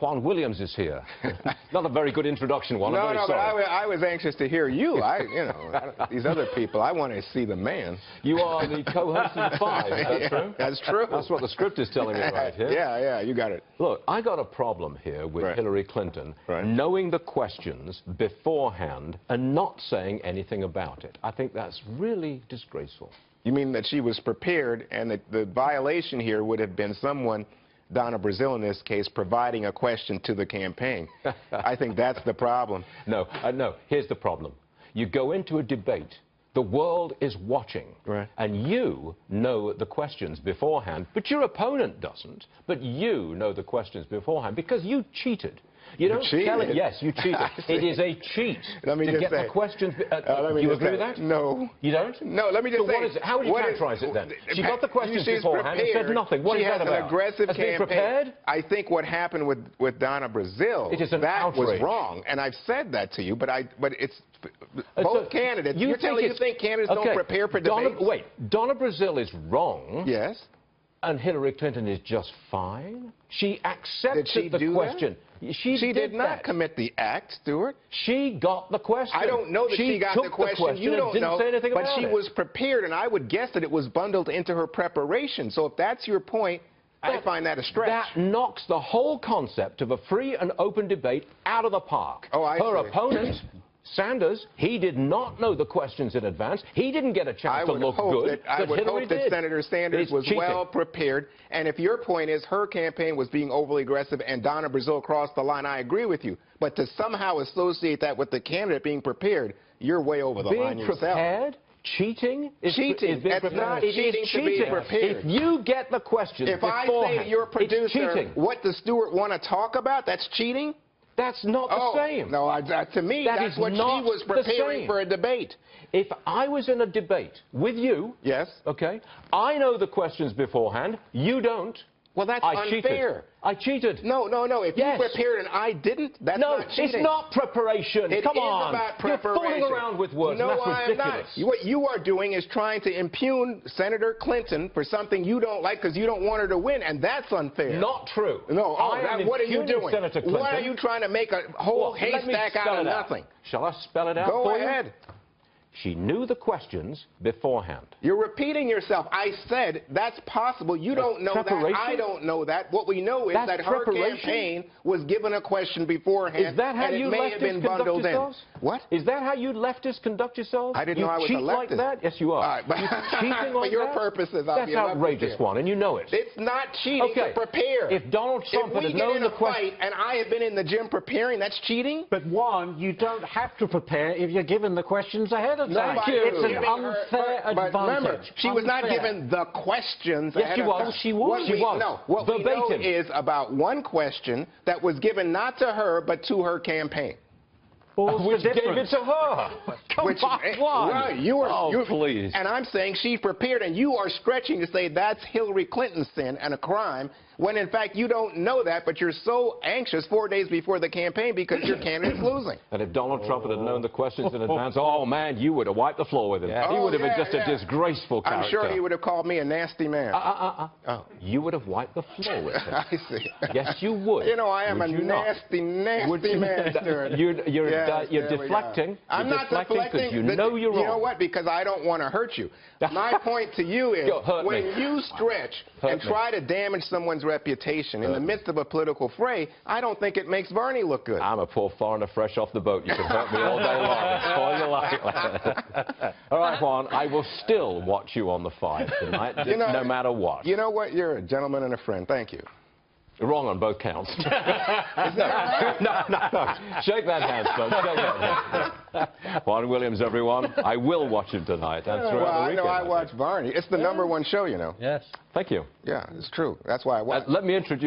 Juan Williams is here. Not a very good introduction, Juan. I'm very sorry. But I was anxious to hear you. These other people, I want to see the man. You are the co-host of the Five, is that true? That's true. That's what the script is telling me right here. Yeah, you got it. Look, I got a problem here with Hillary Clinton knowing the questions beforehand and not saying anything about it. I think that's really disgraceful. You mean that she was prepared and that the violation here would have been someone, Donna Brazile in this case, providing a question to the campaign? I think that's the problem. No, here's the problem. You go into a debate, the world is watching, and you know the questions beforehand, but your opponent doesn't, but you know the questions beforehand because you cheated. You don't tell it. Yes, you cheated. It is a cheat to get the questions. You agree with that? No. You don't? No, let me just say. What is it? How would you characterize it then? She got the questions beforehand and said nothing. What is that about? She has an aggressive campaign. Prepared? I think what happened with Donna Brazile, that was wrong. And I've said that to you, but it's both candidates. You think candidates don't prepare for debates? Wait, Donna Brazile is wrong. Yes. And Hillary Clinton is just fine? She accepted the question. She did not commit the act, Stuart. She got the question. I don't know that she got the question. You don't know. But she was prepared, and I would guess that it was bundled into her preparation. So if that's your point, I find that a stretch. That knocks the whole concept of a free and open debate out of the park. Oh, I see. Her opponent, Sanders, he did not know the questions in advance. He didn't get a chance to look good. I would hope that Senator Sanders was well prepared. And if your point is her campaign was being overly aggressive and Donna Brazile crossed the line, I agree with you. But to somehow associate that with the candidate being prepared, you're way over the line yourself. Being prepared? Cheating? Cheating. It's not cheating to be prepared. If you get the questions beforehand, if I say to your producer, it's cheating. What does Stuart want to talk about? That's cheating? That's not the same. No, to me, that's what she was preparing for a debate. If I was in a debate with you, okay, I know the questions beforehand, you don't. Well, that's unfair. I cheated. No. If you prepared and I didn't, that's not cheating. No, it's not preparation. Come on. About preparation. You're fooling around with words. No, and that's ridiculous. I'm not. What you are doing is trying to impugn Senator Clinton for something you don't like because you don't want her to win, and that's unfair. Not true. No. What are you doing? Senator Clinton. Why are you trying to make a whole haystack out of nothing? Shall I spell it out for you? Go ahead. She knew the questions beforehand. You're repeating yourself. I said that's possible. You don't know that. I don't know that. What we know is that her campaign was given a question beforehand. Is that how you leftists conduct yourselves? What? Is that how you leftists conduct yourselves? I didn't know I was a leftist. You cheat like that? Yes, you are. All right, but cheating like for your purposes, I'll be a leftist. That's outrageous, Juan, and you know it. It's not cheating to prepare. If Donald Trump had known the question, and I have been in the gym preparing, that's cheating? But Juan, you don't have to prepare if you're given the questions ahead of time. It's an unfair advantage. Remember, she was not given the questions ahead of time. Yes, she was. She was. No, what we know is about one question that was given not to her, but to her campaign. Which gave it to her. Come on. Right, please. And I'm saying she prepared, and you are stretching to say that's Hillary Clinton's sin and a crime, when in fact you don't know that, but you're so anxious 4 days before the campaign because your candidate's losing. And if Donald Trump had known the questions in advance, oh man, you would have wiped the floor with him. He would have been just a disgraceful character. I'm sure he would have called me a nasty man. You would have wiped the floor with him. I see. Yes, you would. You know, I am a nasty man, Stuart. You're deflecting. I'm not deflecting because you know you're wrong. You know what? Because I don't want to hurt you. My point to you is when you stretch and try to damage someone's reputation in the midst of a political fray, I don't think it makes Bernie look good. I'm a poor foreigner fresh off the boat. You can hurt me all day long. Spoil your life. All right, Juan, I will still watch you on the Five tonight, no matter what. You know what? You're a gentleman and a friend. Thank you. Wrong on both counts. No. Shake that hand, folks. Shake that hand. Juan Williams, everyone. I will watch him tonight. That's right. Well, I know I watch Barney. It's the #1 show, you know. Yes. Thank you. Yeah, it's true. That's why I watch. Let me introduce